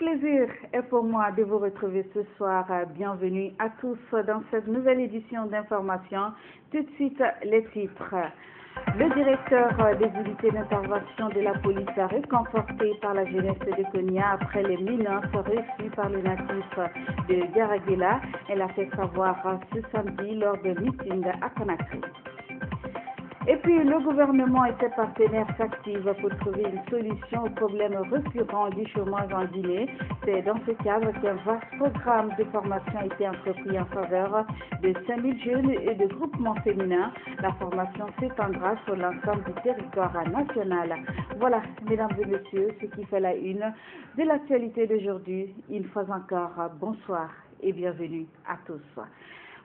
plaisir est pour moi de vous retrouver ce soir. Bienvenue à tous dans cette nouvelle édition d'information. Tout de suite, les titres. Le directeur des unités d'intervention de la police a réconforté par la jeunesse de Konya après les menaces reçues par les natifs de Garagela. Elle a fait savoir ce samedi lors d'un meeting à Conakry. Et puis, le gouvernement et ses partenaires s'activent pour trouver une solution au problème récurrent du chômage en Guinée. C'est dans ce cadre qu'un vaste programme de formation a été entrepris en faveur de 5000 jeunes et de groupements féminins. La formation s'étendra sur l'ensemble du territoire national. Voilà, mesdames et messieurs, ce qui fait la une de l'actualité d'aujourd'hui. Une fois encore, bonsoir et bienvenue à tous.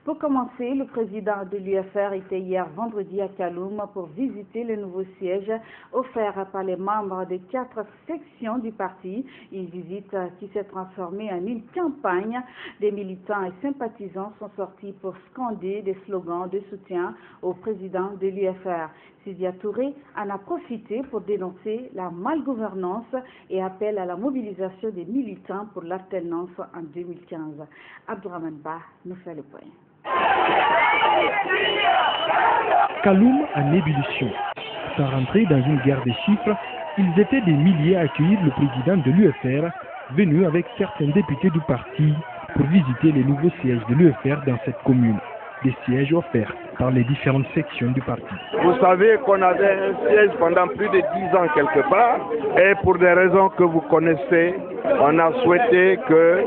Pour commencer, le président de l'UFR était hier vendredi à Kaloum pour visiter le nouveau siège offert par les membres des 4 sections du parti. Une visite qui s'est transformée en une campagne. Des militants et sympathisants sont sortis pour scander des slogans de soutien au président de l'UFR. Sidia Touré en a profité pour dénoncer la malgouvernance et appelle à la mobilisation des militants pour l'alternance en 2015. Abdourahmane Ba nous fait le point. Kaloum en ébullition. Sans rentrer dans une guerre de chiffres, ils étaient des milliers à accueillir le président de l'UFR, venu avec certains députés du parti pour visiter les nouveaux sièges de l'UFR dans cette commune. Des sièges offerts par les différentes sections du parti. Vous savez qu'on avait un siège pendant plus de 10 ans quelque part, et pour des raisons que vous connaissez, on a souhaité que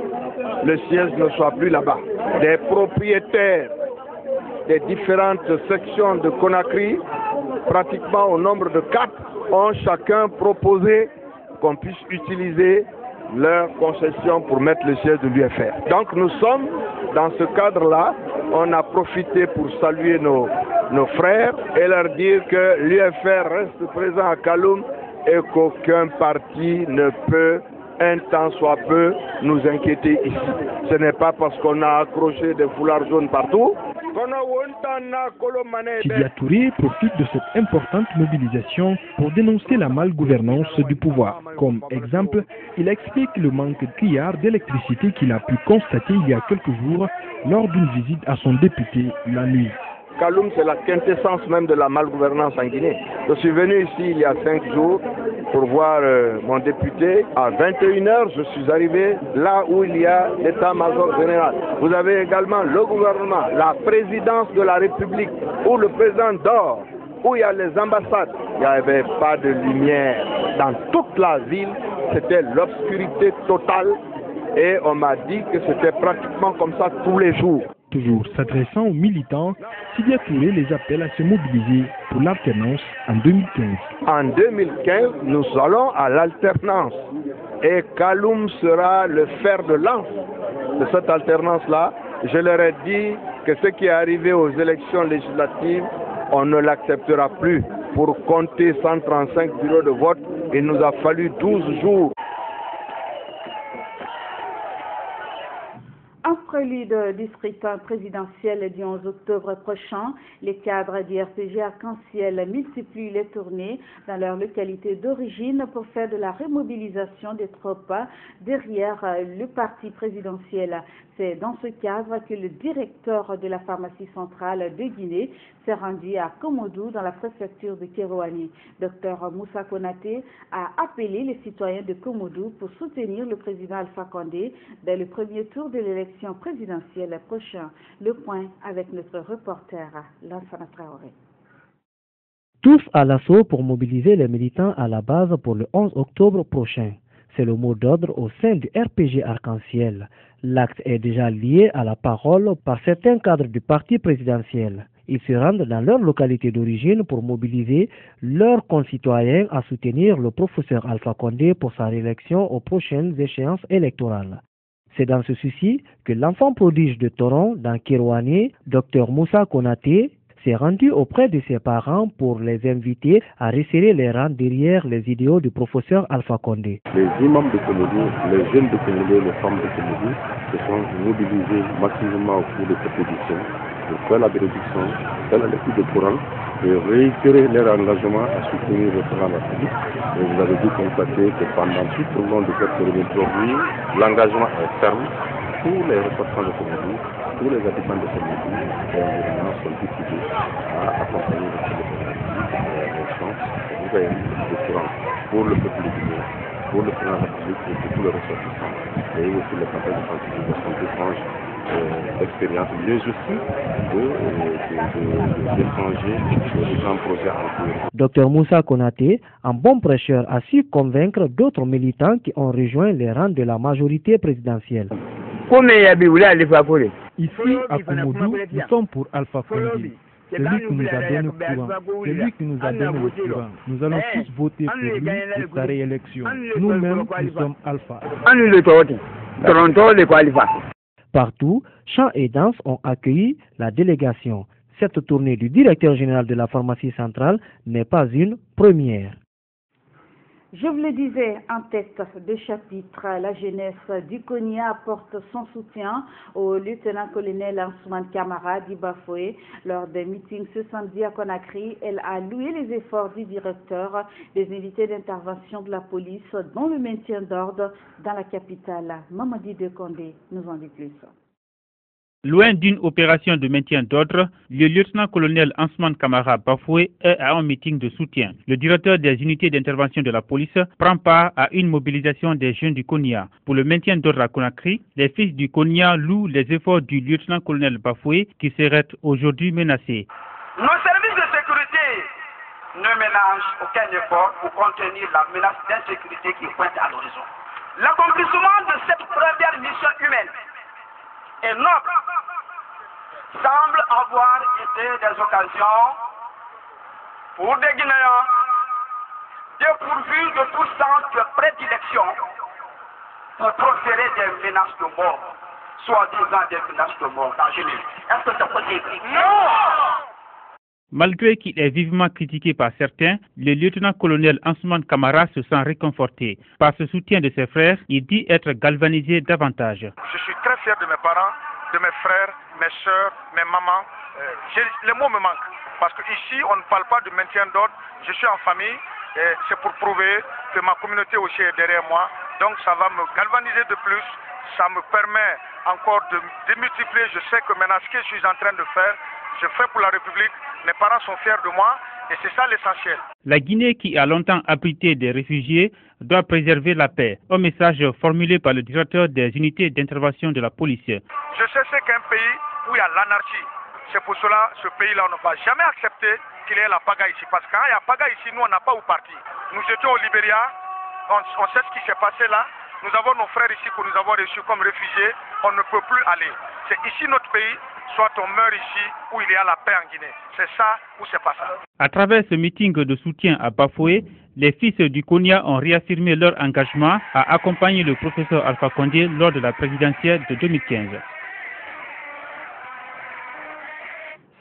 le siège ne soit plus là-bas. Des propriétaires des différentes sections de Conakry, pratiquement au nombre de 4, ont chacun proposé qu'on puisse utiliser leur concession pour mettre le siège de l'UFR. Donc nous sommes dans ce cadre-là, on a profité pour saluer nos frères et leur dire que l'UFR reste présent à Kaloum et qu'aucun parti ne peut, un temps soit peu, nous inquiéter ici. Ce n'est pas parce qu'on a accroché des foulards jaunes partout. Sidia Touré profite de cette importante mobilisation pour dénoncer la malgouvernance du pouvoir. Comme exemple, il explique le manque criard d'électricité qu'il a pu constater il y a quelques jours lors d'une visite à son député la nuit. Kaloum, c'est la quintessence même de la malgouvernance en Guinée. Je suis venu ici il y a 5 jours pour voir mon député. À 21h, je suis arrivé là où il y a l'état-major général. Vous avez également le gouvernement, la présidence de la République, où le président dort, où il y a les ambassades. Il n'y avait pas de lumière. Dans toute la ville, c'était l'obscurité totale. Et on m'a dit que c'était pratiquement comme ça tous les jours. Toujours s'adressant aux militants, Sidia Touré les appelle à se mobiliser pour l'alternance en 2015. En 2015, nous allons à l'alternance. Et Kaloum sera le fer de lance de cette alternance-là. Je leur ai dit que ce qui est arrivé aux élections législatives, on ne l'acceptera plus. Pour compter 135 bureaux de vote, il nous a fallu 12 jours. En prélude du scrutin présidentiel du 11 octobre prochain, les cadres du RPG Arc-en-Ciel multiplient les tournées dans leur localité d'origine pour faire de la remobilisation des troupes derrière le parti présidentiel. C'est dans ce cadre que le directeur de la pharmacie centrale de Guinée s'est rendu à Komodou dans la préfecture de Kérouani. Dr Moussa Konaté a appelé les citoyens de Komodou pour soutenir le président Alpha Condé dès le premier tour de l'élection présidentielle prochaine. Le point avec notre reporter Lansana Traoré. Tous à l'assaut pour mobiliser les militants à la base pour le 11 octobre prochain. C'est le mot d'ordre au sein du RPG Arc-en-Ciel. L'acte est déjà lié à la parole par certains cadres du parti présidentiel. Ils se rendent dans leur localité d'origine pour mobiliser leurs concitoyens à soutenir le professeur Alpha Condé pour sa réélection aux prochaines échéances électorales. C'est dans ce souci que l'enfant prodige de Toron, dans Kérouani, Dr Moussa Konaté, s'est rendu auprès de ses parents pour les inviter à resserrer les rangs derrière les idéaux du professeur Alpha Condé. Les imams de Komodou, les jeunes de Komodou, les femmes de Komodou se sont mobilisés massivement au cours de cette édition de faire la bénédiction, faire la lecture du Coran et réitérer leur engagement à soutenir le plan de la République. Et vous avez dû constater que pendant tout le long de cette cérémonie d'aujourd'hui, l'engagement est ferme. Tous les ressortissants de Comédie, tous les habitants de Comédie et environnement sont décidés à accompagner le plan de la République, les chances du Coran pour le peuple de Guinée, pour le plan de la République et pour tous les ressortissants. Et aussi les campagnes de sensibilisation d'échange d'expérience, mais aussi d'échanger les différents projets en cours. Dr Moussa Konaté, un bon prêcheur, a su convaincre d'autres militants qui ont rejoint les rangs de la majorité présidentielle. Ici, à Komoudou, nous sommes pour Alpha Condé. C'est lui qui nous a donné le courant. C'est lui qui nous a donné le courant. Nous allons tous voter pour lui pour sa réélection. Nous-mêmes, nous sommes Alpha. Partout, chants et danses ont accueilli la délégation. Cette tournée du directeur général de la pharmacie centrale n'est pas une première. Je vous le disais en tête de chapitre, la jeunesse du Konya apporte son soutien au lieutenant-colonel Ansoumane Camara d'Ibafoué. Lors d'un meeting ce samedi à Conakry, elle a loué les efforts du directeur des unités d'intervention de la police dans le maintien d'ordre dans la capitale. Mamadi de Condé nous en dit plus. Loin d'une opération de maintien d'ordre, le lieutenant-colonel Ansoumane Camara Bafoué est à un meeting de soutien. Le directeur des unités d'intervention de la police prend part à une mobilisation des jeunes du Konya. Pour le maintien d'ordre à Conakry, les fils du Konya louent les efforts du lieutenant-colonel Bafoué qui serait aujourd'hui menacé. Nos services de sécurité ne ménagent aucun effort pour contenir la menace d'insécurité qui pointe à l'horizon. L'accomplissement de cette première mission humaine et noble semble avoir été des occasions pour des Guinéens dépourvus de tout sens de prédilection pour proférer des menaces de mort, soi-disant des menaces de mort. Est-ce que c'est possible? Non! Malgré qu'il est vivement critiqué par certains, le lieutenant-colonel Ansoumane Camara se sent réconforté. Par ce soutien de ses frères, il dit être galvanisé davantage. Je suis très fier de mes parents, de mes frères, mes soeurs, mes mamans. Les mots me manquent. Parce qu'ici, on ne parle pas de maintien d'ordre. Je suis en famille et c'est pour prouver que ma communauté aussi est derrière moi. Donc ça va me galvaniser de plus. Ça me permet encore de démultiplier. Je sais que maintenant, ce que je suis en train de faire, je fais pour la République. Mes parents sont fiers de moi et c'est ça l'essentiel. La Guinée, qui a longtemps abrité des réfugiés, doit préserver la paix. Un message formulé par le directeur des unités d'intervention de la police. Je sais c'est qu'un pays où il y a l'anarchie. C'est pour cela ce pays-là, on ne va jamais accepter qu'il y ait la pagaille ici. Parce que quand il y a pagaille ici, nous, on n'a pas où partir. Nous étions au Libéria, on sait ce qui s'est passé là. Nous avons nos frères ici que nous avons reçus comme réfugiés. On ne peut plus aller. C'est ici notre pays. Soit on meurt ici ou il y a la paix en Guinée. C'est ça ou c'est pas ça. À travers ce meeting de soutien à Bafoué, les fils du Konya ont réaffirmé leur engagement à accompagner le professeur Alpha Condé lors de la présidentielle de 2015.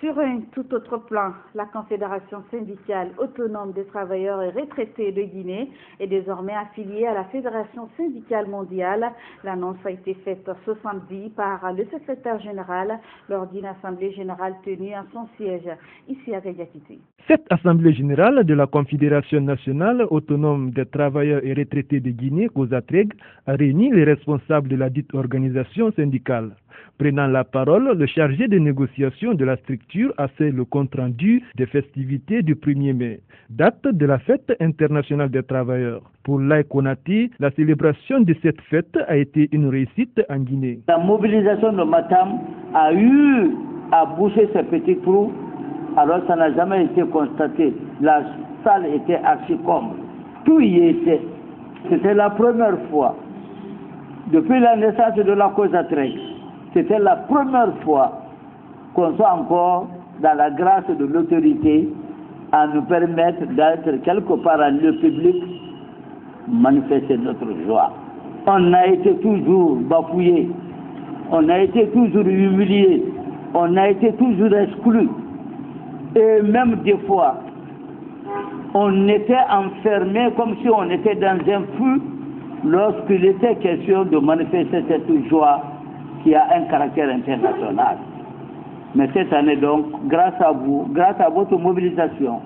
Sur un tout autre plan, la Confédération syndicale autonome des travailleurs et retraités de Guinée est désormais affiliée à la Fédération syndicale mondiale. L'annonce a été faite ce samedi par le secrétaire général lors d'une assemblée générale tenue à son siège, ici à Gayatité. Cette assemblée générale de la Confédération nationale autonome des travailleurs et retraités de Guinée, COSATREG, a réuni les responsables de la dite organisation syndicale. Prenant la parole, le chargé de négociation de la structure a fait le compte-rendu des festivités du 1er mai, date de la fête internationale des travailleurs. Pour Laye Konaté, la célébration de cette fête a été une réussite en Guinée. La mobilisation de Matam a eu à boucher ces petits trous, alors ça n'a jamais été constaté. La salle était archi-comble. Tout y était. C'était la première fois, depuis la naissance de la COSATREG, c'était la première fois qu'on soit encore dans la grâce de l'autorité à nous permettre d'être quelque part en lieu public, manifester notre joie. On a été toujours bafoué, on a été toujours humilié, on a été toujours exclu. Et même des fois, on était enfermé comme si on était dans un feu lorsqu'il était question de manifester cette joie qui a un caractère international. Mais cette année donc, grâce à vous, grâce à votre mobilisation,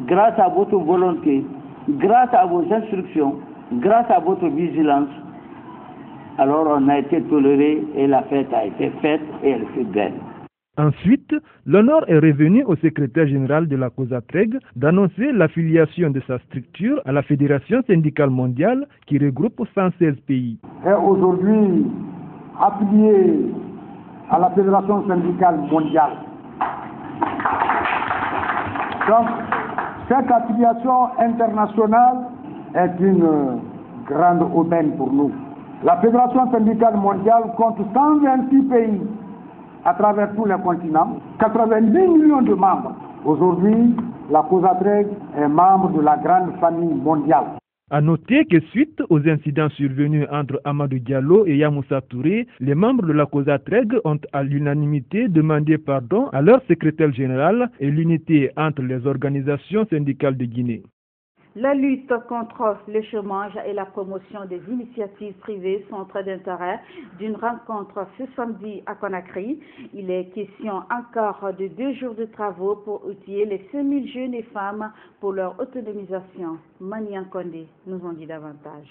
grâce à votre volonté, grâce à vos instructions, grâce à votre vigilance, alors on a été toléré et la fête a été faite et elle fut belle. Ensuite, l'honneur est revenu au secrétaire général de la COSATREG d'annoncer l'affiliation de sa structure à la Fédération syndicale mondiale qui regroupe 116 pays. Et aujourd'hui, affilié à la Fédération syndicale mondiale. Donc, cette affiliation internationale est une grande aubaine pour nous. La Fédération syndicale mondiale compte 126 pays à travers tous les continents, 90 millions de membres. Aujourd'hui, la COSATREG est membre de la grande famille mondiale. À noter que suite aux incidents survenus entre Amadou Diallo et Yamoussa Touré, les membres de la COSATREG ont à l'unanimité demandé pardon à leur secrétaire général et l'unité entre les organisations syndicales de Guinée. La lutte contre le chômage et la promotion des initiatives privées sont très d'intérêt d'une rencontre ce samedi à Conakry. Il est question encore de 2 jours de travaux pour outiller les 5000 jeunes et femmes pour leur autonomisation. Manian Kondé nous en dit davantage.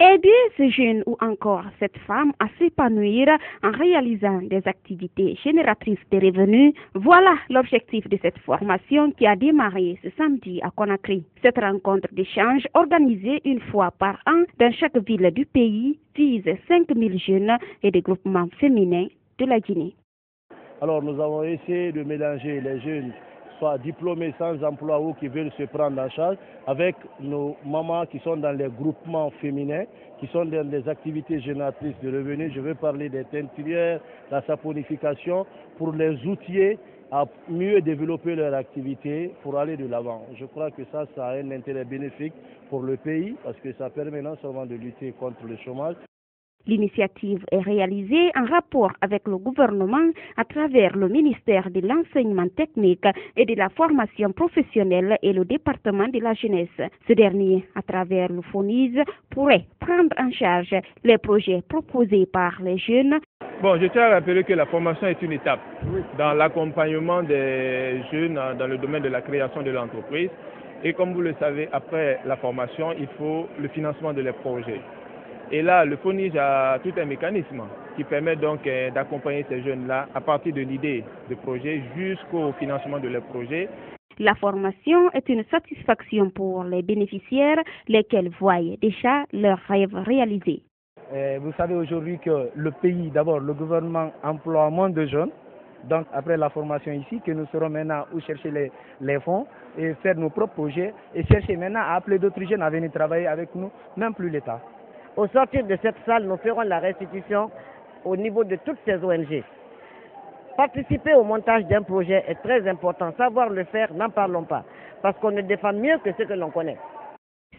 Aider ces jeunes ou encore cette femme à s'épanouir en réalisant des activités génératrices de revenus, voilà l'objectif de cette formation qui a démarré ce samedi à Conakry. Cette rencontre d'échange organisée une fois par an dans chaque ville du pays vise 5000 jeunes et des groupements féminins de la Guinée. Alors nous avons essayé de mélanger les jeunes soit diplômés sans emploi ou qui veulent se prendre en charge, avec nos mamans qui sont dans les groupements féminins, qui sont dans des activités génératrices de revenus. Je veux parler des teinturières, la saponification, pour les outiller à mieux développer leur activité pour aller de l'avant. Je crois que ça a un intérêt bénéfique pour le pays parce que ça permet non seulement de lutter contre le chômage. L'initiative est réalisée en rapport avec le gouvernement à travers le ministère de l'enseignement technique et de la formation professionnelle et le département de la jeunesse. Ce dernier, à travers le FONIS, pourrait prendre en charge les projets proposés par les jeunes. Bon, je tiens à rappeler que la formation est une étape dans l'accompagnement des jeunes dans le domaine de la création de l'entreprise. Et comme vous le savez, après la formation, il faut le financement de les projets. Et là, le FONIS a tout un mécanisme qui permet donc d'accompagner ces jeunes-là à partir de l'idée de projet jusqu'au financement de leurs projets. La formation est une satisfaction pour les bénéficiaires, lesquels voient déjà leurs rêves réalisés. Vous savez aujourd'hui que le pays, d'abord, le gouvernement emploie moins de jeunes. Donc, après la formation ici, que nous serons maintenant où chercher les fonds et faire nos propres projets et chercher maintenant à appeler d'autres jeunes à venir travailler avec nous, même plus l'État. Au sortir de cette salle, nous ferons la restitution au niveau de toutes ces ONG. Participer au montage d'un projet est très important. Savoir le faire, n'en parlons pas, parce qu'on ne défend mieux que ce que l'on connaît.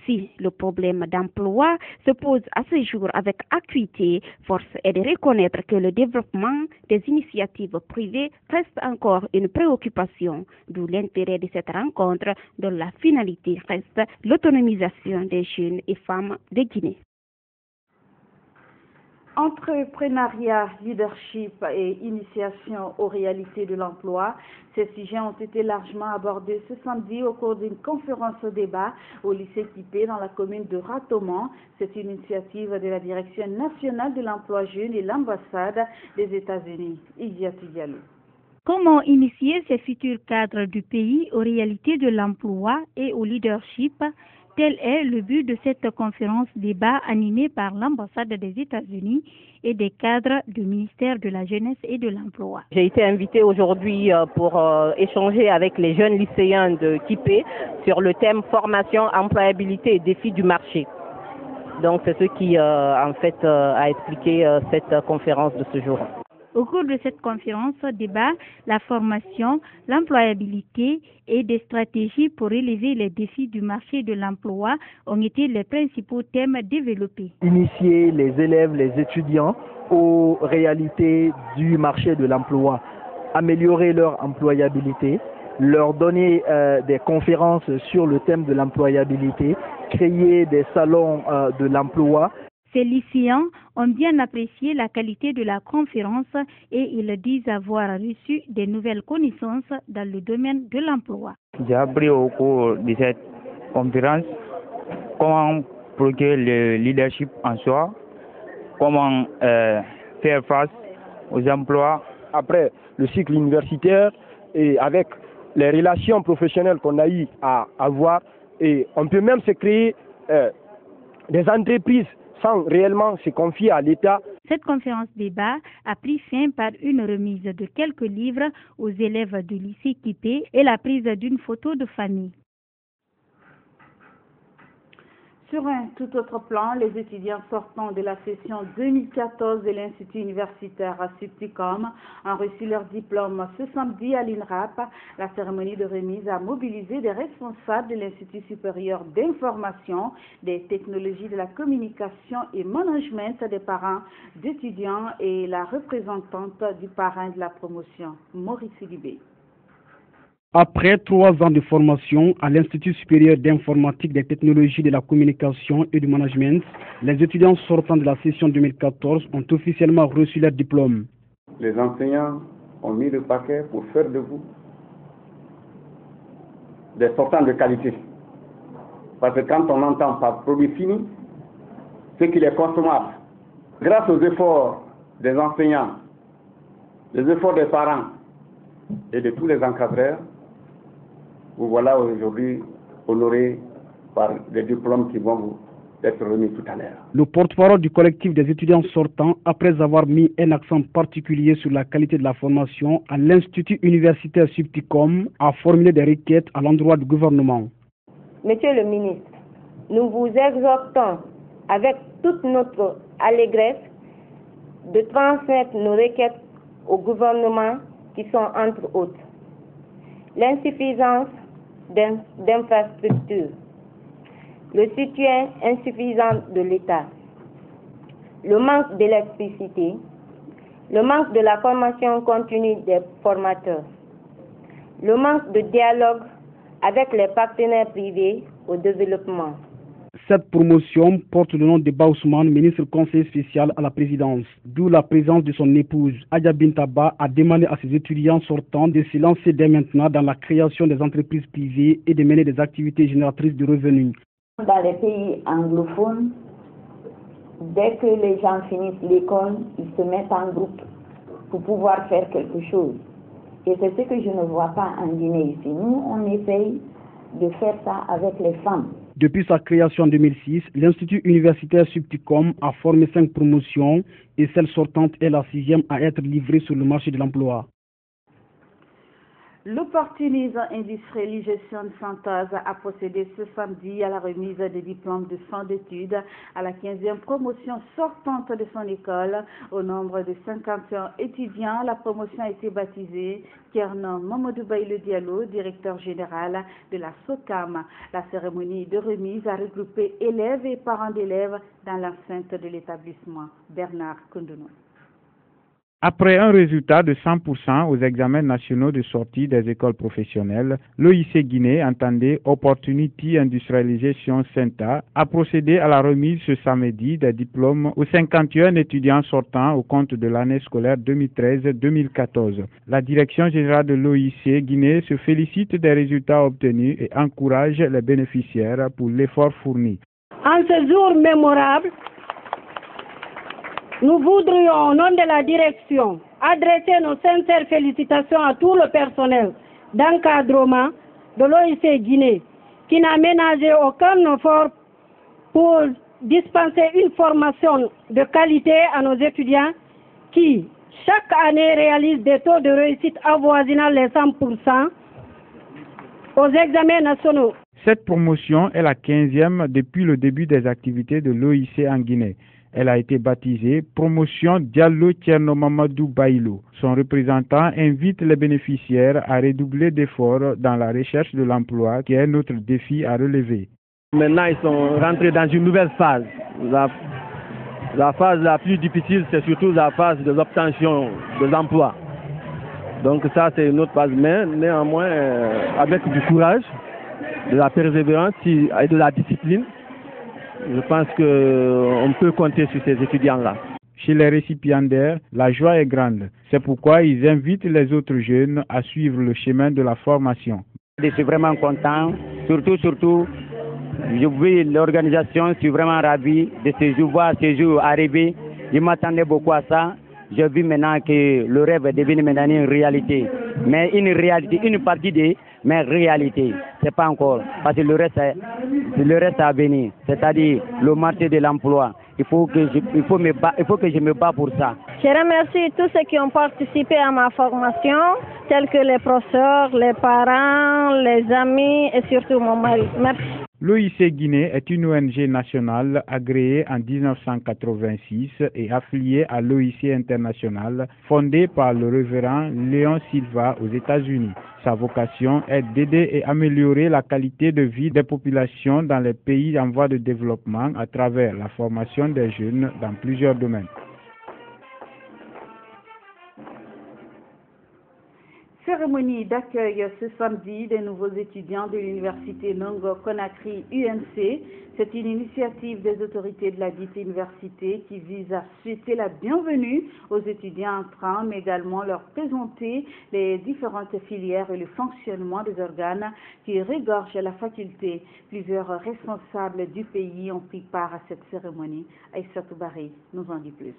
Si le problème d'emploi se pose à ce jour avec acuité, force est de reconnaître que le développement des initiatives privées reste encore une préoccupation, d'où l'intérêt de cette rencontre dont la finalité reste l'autonomisation des jeunes et femmes de Guinée. Entrepreneuriat, leadership et initiation aux réalités de l'emploi, ces sujets ont été largement abordés ce samedi au cours d'une conférence au débat au lycée Kipé dans la commune de Ratoman. C'est une initiative de la Direction nationale de l'emploi jeune et l'ambassade des États-Unis. Iziatou Diallo. Comment initier ces futurs cadres du pays aux réalités de l'emploi et au leadership? Tel est le but de cette conférence débat animée par l'ambassade des États-Unis et des cadres du ministère de la Jeunesse et de l'Emploi. J'ai été invitée aujourd'hui pour échanger avec les jeunes lycéens de Kipé sur le thème formation, employabilité et défis du marché. Donc c'est ce qui en fait a expliqué cette conférence de ce jour. Au cours de cette conférence débat, la formation, l'employabilité et des stratégies pour relever les défis du marché de l'emploi ont été les principaux thèmes développés. Initier les élèves, les étudiants aux réalités du marché de l'emploi, améliorer leur employabilité, leur donner des conférences sur le thème de l'employabilité, créer des salons de l'emploi. Ces lycéens ont bien apprécié la qualité de la conférence et ils disent avoir reçu des nouvelles connaissances dans le domaine de l'emploi. J'ai appris au cours de cette conférence comment procurer le leadership en soi, comment faire face aux emplois. Après le cycle universitaire et avec les relations professionnelles qu'on a eu à avoir, et on peut même se créer des entreprises sans réellement se confier à l'État. Cette conférence débat a pris fin par une remise de quelques livres aux élèves du lycée Kipé et la prise d'une photo de famille. Sur un tout autre plan, les étudiants sortant de la session 2014 de l'Institut universitaire Subticom ont reçu leur diplôme ce samedi à l'INRAP. La cérémonie de remise a mobilisé des responsables de l'Institut supérieur d'information, des technologies de la communication et management, des parents d'étudiants et la représentante du parrain de la promotion, Maurice Sidibé. Après 3 ans de formation à l'Institut supérieur d'informatique, des technologies de la communication et du management, les étudiants sortant de la session 2014 ont officiellement reçu leur diplôme. Les enseignants ont mis le paquet pour faire de vous des sortants de qualité. Parce que quand on entend par produit fini, c'est qu'il est consommable. Grâce aux efforts des enseignants, les efforts des parents et de tous les encadreurs, vous voilà aujourd'hui honorés par des diplômes qui vont vous être remis tout à l'heure. Le porte-parole du collectif des étudiants sortants, après avoir mis un accent particulier sur la qualité de la formation à l'Institut universitaire Subticom, a formulé des requêtes à l'endroit du gouvernement. Monsieur le ministre, nous vous exhortons avec toute notre allégresse de transmettre nos requêtes au gouvernement qui sont entre autres l'insuffisance d'infrastructures, le soutien insuffisant de l'État, le manque d'électricité, le manque de la formation continue des formateurs, le manque de dialogue avec les partenaires privés au développement. Cette promotion porte le nom de Baousman, ministre conseiller spécial à la présidence, d'où la présence de son épouse. Adja Bintaba a demandé à ses étudiants sortants de se lancer dès maintenant dans la création des entreprises privées et de mener des activités génératrices de revenus. Dans les pays anglophones, dès que les gens finissent l'école, ils se mettent en groupe pour pouvoir faire quelque chose. Et c'est ce que je ne vois pas en Guinée ici. Nous, on essaye de faire ça avec les femmes. Depuis sa création en 2006, l'Institut universitaire Subticom a formé 5 promotions et celle sortante est la 6e à être livrée sur le marché de l'emploi. L'opportunisme industriel gestion de synthèse a procédé ce samedi à la remise des diplômes de fin d'études à la 15e promotion sortante de son école. Au nombre de 51 étudiants, la promotion a été baptisée Kernan Mamadou Baïle Diallo, directeur général de la SOCAM. La cérémonie de remise a regroupé élèves et parents d'élèves dans l'enceinte de l'établissement. Bernard Kondono. Après un résultat de 100% aux examens nationaux de sortie des écoles professionnelles, l'OIC Guinée, entendait Opportunity Industrialisation Center, a procédé à la remise ce samedi des diplômes aux 51 étudiants sortants au compte de l'année scolaire 2013-2014. La direction générale de l'OIC Guinée se félicite des résultats obtenus et encourage les bénéficiaires pour l'effort fourni. En ce jour mémorable, nous voudrions, au nom de la direction, adresser nos sincères félicitations à tout le personnel d'encadrement de l'OIC Guinée, qui n'a ménagé aucun effort pour dispenser une formation de qualité à nos étudiants qui, chaque année, réalisent des taux de réussite avoisinant les 100% aux examens nationaux. Cette promotion est la 15e depuis le début des activités de l'OIC en Guinée. Elle a été baptisée Promotion Diallo Tierno Mamadou Baïlo. Son représentant invite les bénéficiaires à redoubler d'efforts dans la recherche de l'emploi, qui est notre défi à relever. Maintenant, ils sont rentrés dans une nouvelle phase. La phase la plus difficile, c'est surtout la phase de l'obtention de l'emploi. Donc ça, c'est une autre phase, mais néanmoins, avec du courage, de la persévérance et de la discipline, je pense qu'on peut compter sur ces étudiants-là. Chez les récipiendaires, la joie est grande. C'est pourquoi ils invitent les autres jeunes à suivre le chemin de la formation. Je suis vraiment content, surtout, je vis l'organisation, je suis vraiment ravi de voir ce jour arriver. Je m'attendais beaucoup à ça. Je vis maintenant que le rêve est devenu maintenant une réalité. Mais une réalité, une partie de mes réalités. C'est pas encore. Parce que le reste à venir. C'est-à-dire le marché de l'emploi. Il faut que je me bats pour ça. Je remercie tous ceux qui ont participé à ma formation, tels que les professeurs, les parents, les amis et surtout mon mari. Merci. L'OIC Guinée est une ONG nationale agréée en 1986 et affiliée à l'OIC international, fondée par le révérend Léon Silva aux États-Unis. Sa vocation est d'aider et améliorer la qualité de vie des populations dans les pays en voie de développement à travers la formation des jeunes dans plusieurs domaines. Cérémonie d'accueil ce samedi des nouveaux étudiants de l'université Nongo Conakry UNC. C'est une initiative des autorités de la dite université qui vise à souhaiter la bienvenue aux étudiants entrants, mais également leur présenter les différentes filières et le fonctionnement des organes qui régorgent la faculté. Plusieurs responsables du pays ont pris part à cette cérémonie. Aïssatou Barry nous en dit plus.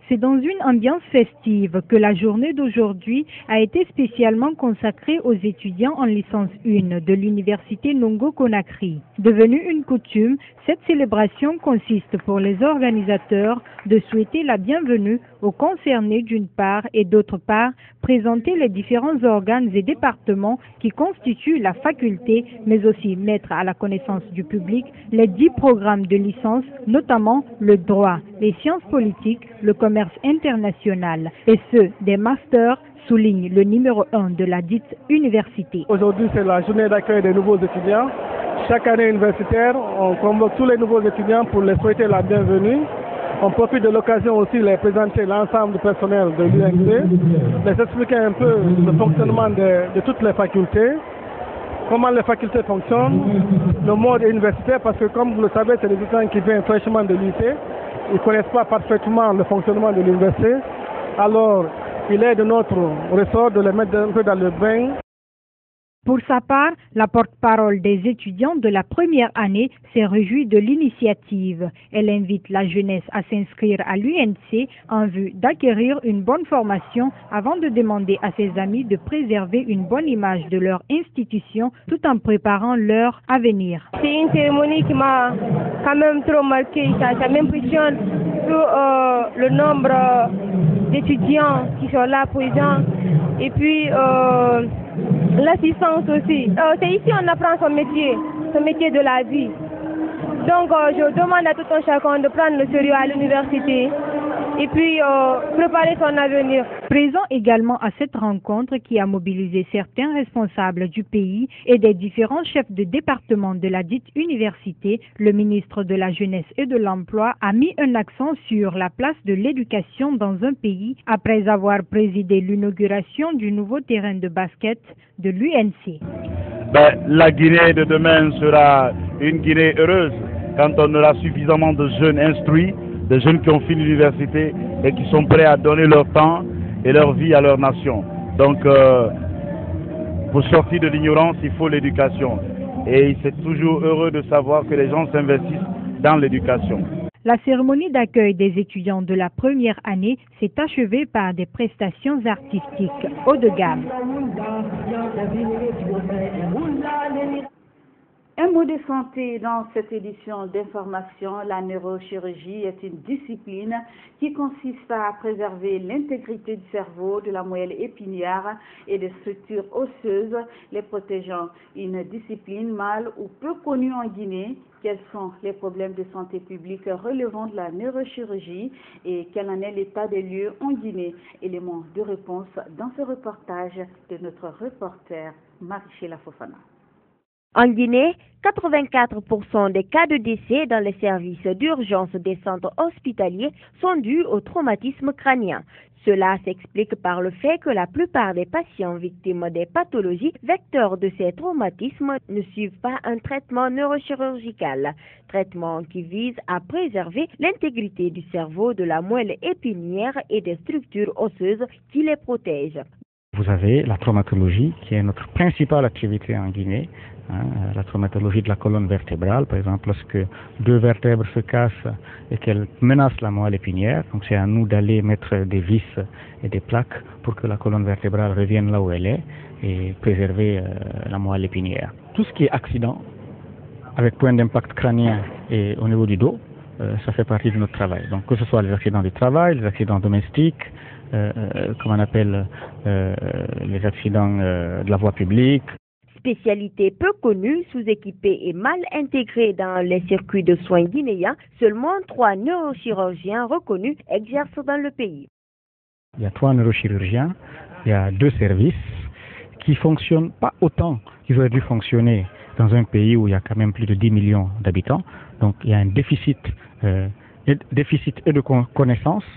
C'est dans une ambiance festive que la journée d'aujourd'hui a été spécialement consacrée aux étudiants en licence 1 de l'université Nongo Conakry. Devenue une coutume, cette célébration consiste pour les organisateurs de souhaiter la bienvenue aux concernés d'une part et d'autre part présenter les différents organes et départements qui constituent la faculté, mais aussi mettre à la connaissance du public les 10 programmes de licence, notamment le droit, les sciences politiques, le commerce international et ceux des masters, souligne le numéro 1 de la dite université. Aujourd'hui, c'est la journée d'accueil des nouveaux étudiants. Chaque année universitaire, on convoque tous les nouveaux étudiants pour les souhaiter la bienvenue. On profite de l'occasion aussi de les présenter l'ensemble du personnel de l'UNC, les expliquer un peu le fonctionnement de toutes les facultés, comment les facultés fonctionnent, le mode universitaire, parce que comme vous le savez, c'est des étudiants qui viennent fraîchement de lycée, ils ne connaissent pas parfaitement le fonctionnement de l'université. Alors, il est de notre ressort de les mettre un peu dans le bain. Pour sa part, la porte-parole des étudiants de la première année s'est réjouie de l'initiative. Elle invite la jeunesse à s'inscrire à l'UNC en vue d'acquérir une bonne formation avant de demander à ses amis de préserver une bonne image de leur institution tout en préparant leur avenir. C'est une cérémonie qui m'a quand même trop marqué. Ça m'impressionne sur le nombre d'étudiants qui sont là présents et puis l'assistance aussi. C'est ici qu'on apprend son métier de la vie. Donc je demande à tout un chacun de prendre le sérieux à l'université et puis préparer son avenir. Présent également à cette rencontre qui a mobilisé certains responsables du pays et des différents chefs de département de la dite université, le ministre de la Jeunesse et de l'Emploi a mis un accent sur la place de l'éducation dans un pays après avoir présidé l'inauguration du nouveau terrain de basket de l'UNC. La Guinée de demain sera une Guinée heureuse quand on aura suffisamment de jeunes instruits, de jeunes qui ont fini l'université et qui sont prêts à donner leur temps et leur vie à leur nation. Donc, pour sortir de l'ignorance, il faut l'éducation. Et c'est toujours heureux de savoir que les gens s'investissent dans l'éducation. La cérémonie d'accueil des étudiants de la première année s'est achevée par des prestations artistiques haut de gamme. Un mot de santé dans cette édition d'information. La neurochirurgie est une discipline qui consiste à préserver l'intégrité du cerveau, de la moelle épinière et des structures osseuses, les protégeant. Une discipline mal ou peu connue en Guinée. Quels sont les problèmes de santé publique relevant de la neurochirurgie et quel en est l'état des lieux en Guinée? Élément de réponse dans ce reportage de notre reporter Marichela Fofana. En Guinée, 84% des cas de décès dans les services d'urgence des centres hospitaliers sont dus au traumatisme crânien. Cela s'explique par le fait que la plupart des patients victimes des pathologies vecteurs de ces traumatismes ne suivent pas un traitement neurochirurgical, traitement qui vise à préserver l'intégrité du cerveau, de la moelle épinière et des structures osseuses qui les protègent. Vous avez la traumatologie qui est notre principale activité en Guinée. La traumatologie de la colonne vertébrale, par exemple, lorsque deux vertèbres se cassent et qu'elles menacent la moelle épinière, donc c'est à nous d'aller mettre des vis et des plaques pour que la colonne vertébrale revienne là où elle est et préserver la moelle épinière. Tout ce qui est accident avec point d'impact crânien et au niveau du dos, ça fait partie de notre travail. Donc que ce soit les accidents du travail, les accidents domestiques, comme on appelle les accidents de la voie publique. Spécialité peu connue, sous-équipée et mal intégrée dans les circuits de soins guinéens, seulement 3 neurochirurgiens reconnus exercent dans le pays. Il y a 3 neurochirurgiens, il y a 2 services qui fonctionnent pas autant qu'ils auraient dû fonctionner dans un pays où il y a quand même plus de 10 millions d'habitants. Donc il y a un déficit et de connaissances,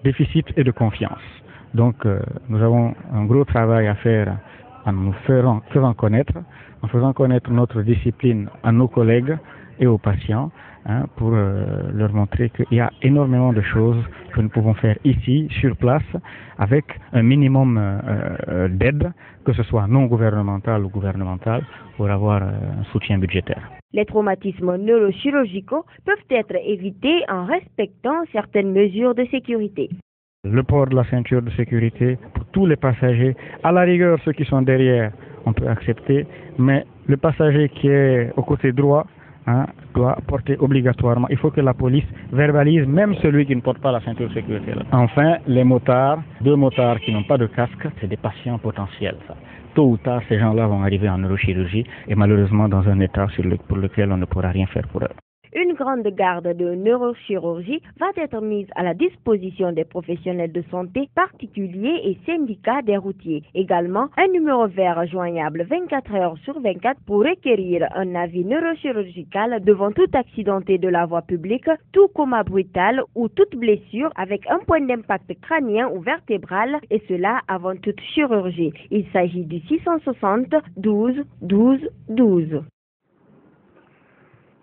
déficit et de confiance. Donc nous avons un gros travail à faire en nous faisant connaître notre discipline à nos collègues et aux patients, pour leur montrer qu'il y a énormément de choses que nous pouvons faire ici, sur place, avec un minimum d'aide, que ce soit non gouvernemental ou gouvernemental, pour avoir un soutien budgétaire. Les traumatismes neurochirurgicaux peuvent être évités en respectant certaines mesures de sécurité. Le port de la ceinture de sécurité pour tous les passagers. À la rigueur, ceux qui sont derrière, on peut accepter, mais le passager qui est au côté droit doit porter obligatoirement. Il faut que la police verbalise même celui qui ne porte pas la ceinture de sécurité. Enfin, les motards, 2 motards qui n'ont pas de casque, c'est des patients potentiels. Ça. Tôt ou tard, ces gens-là vont arriver en neurochirurgie et malheureusement dans un état pour lequel on ne pourra rien faire pour eux. Une grande garde de neurochirurgie va être mise à la disposition des professionnels de santé, particuliers et syndicats des routiers. Également, un numéro vert joignable 24 heures sur 24 pour requérir un avis neurochirurgical devant tout accidenté de la voie publique, tout coma brutal ou toute blessure avec un point d'impact crânien ou vertébral, et cela avant toute chirurgie. Il s'agit du 660 12 12 12.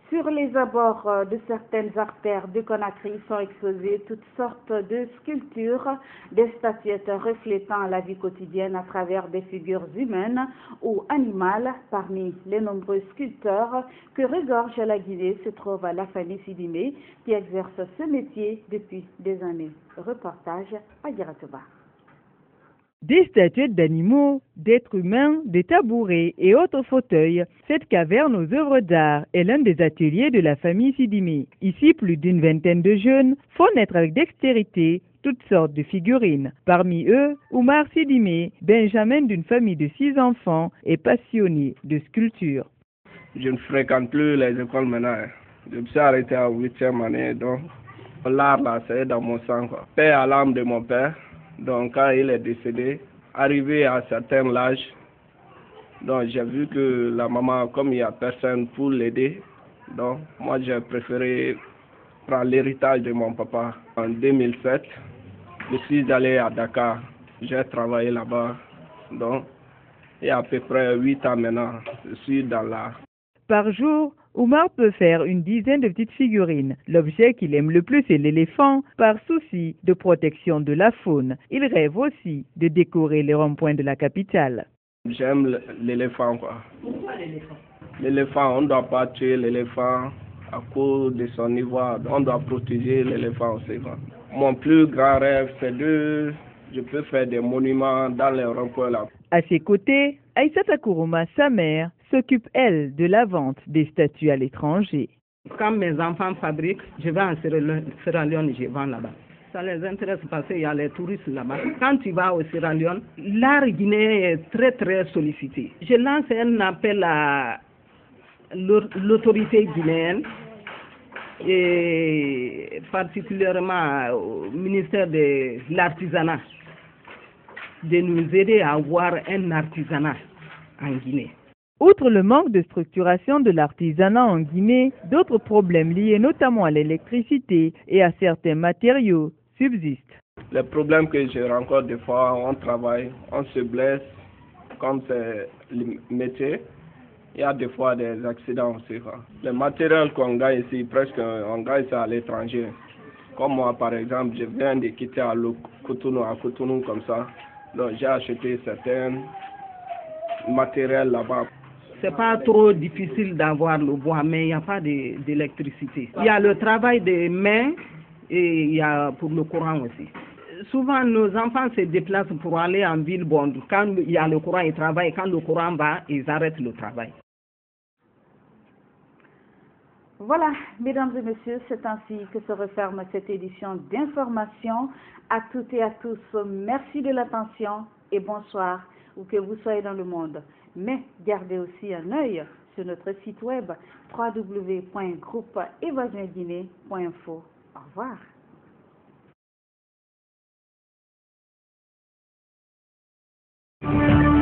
Sur les abords de certaines artères de Conakry sont exposées toutes sortes de sculptures, des statuettes reflétant la vie quotidienne à travers des figures humaines ou animales. Parmi les nombreux sculpteurs que regorge la Guinée se trouve la famille Sidimé qui exerce ce métier depuis des années. Reportage à Giratoba. Des statuettes d'animaux, d'êtres humains, des tabourets et autres fauteuils. Cette caverne aux œuvres d'art est l'un des ateliers de la famille Sidimé. Ici, plus d'une vingtaine de jeunes font naître avec dextérité toutes sortes de figurines. Parmi eux, Oumar Sidimé, Benjamin d'une famille de 6 enfants, est passionné de sculpture. Je ne fréquente plus les écoles maintenant. Je me suis arrêté à 8e année, donc l'art là, c'est dans mon sang. Paix à l'âme de mon père. Donc quand il est décédé, arrivé à un certain âge, donc j'ai vu que la maman, comme il n'y a personne pour l'aider, donc moi j'ai préféré prendre l'héritage de mon papa. En 2007, je suis allé à Dakar, j'ai travaillé là-bas, donc il y a à peu près 8 ans maintenant, je suis dans l'art. Par jour, Oumar peut faire une dizaine de petites figurines. L'objet qu'il aime le plus est l'éléphant, par souci de protection de la faune. Il rêve aussi de décorer les ronds-points de la capitale. J'aime l'éléphant, quoi. Pourquoi l'éléphant? L'éléphant, on ne doit pas tuer l'éléphant à cause de son ivoire. On doit protéger l'éléphant aussi, quoi. Mon plus grand rêve, c'est je peux faire des monuments dans les ronds-points là. À ses côtés, Aïssata Kourouma, sa mère, s'occupe, elle, de la vente des statues à l'étranger. Quand mes enfants fabriquent, je vais en Sierra Leone et je vends là-bas. Ça les intéresse parce qu'il y a les touristes là-bas. Quand tu vas au Sierra Leone, l'art guinéen est très très sollicité. Je lance un appel à l'autorité guinéenne et particulièrement au ministère de l'artisanat de nous aider à avoir un artisanat en Guinée. Outre le manque de structuration de l'artisanat en Guinée, d'autres problèmes liés notamment à l'électricité et à certains matériaux subsistent. Les problèmes que je rencontre des fois, on travaille, on se blesse, comme c'est le métier, il y a des fois des accidents aussi. Le matériel qu'on gagne ici, presque on gagne ça à l'étranger. Comme moi par exemple, je viens de quitter à Cotonou comme ça, donc j'ai acheté certains matériels là-bas. C'est pas trop difficile d'avoir le bois, mais il n'y a pas d'électricité. Il y a le travail des mains et il y a pour le courant aussi. Souvent, nos enfants se déplacent pour aller en ville. Bon, quand il y a le courant, ils travaillent. Quand le courant va, ils arrêtent le travail. Voilà, mesdames et messieurs, c'est ainsi que se referme cette édition d'information. À toutes et à tous, merci de l'attention et bonsoir, où que vous soyez dans le monde. Mais gardez aussi un œil sur notre site web www.groupeevoisinguinée.info. Au revoir. Thank you.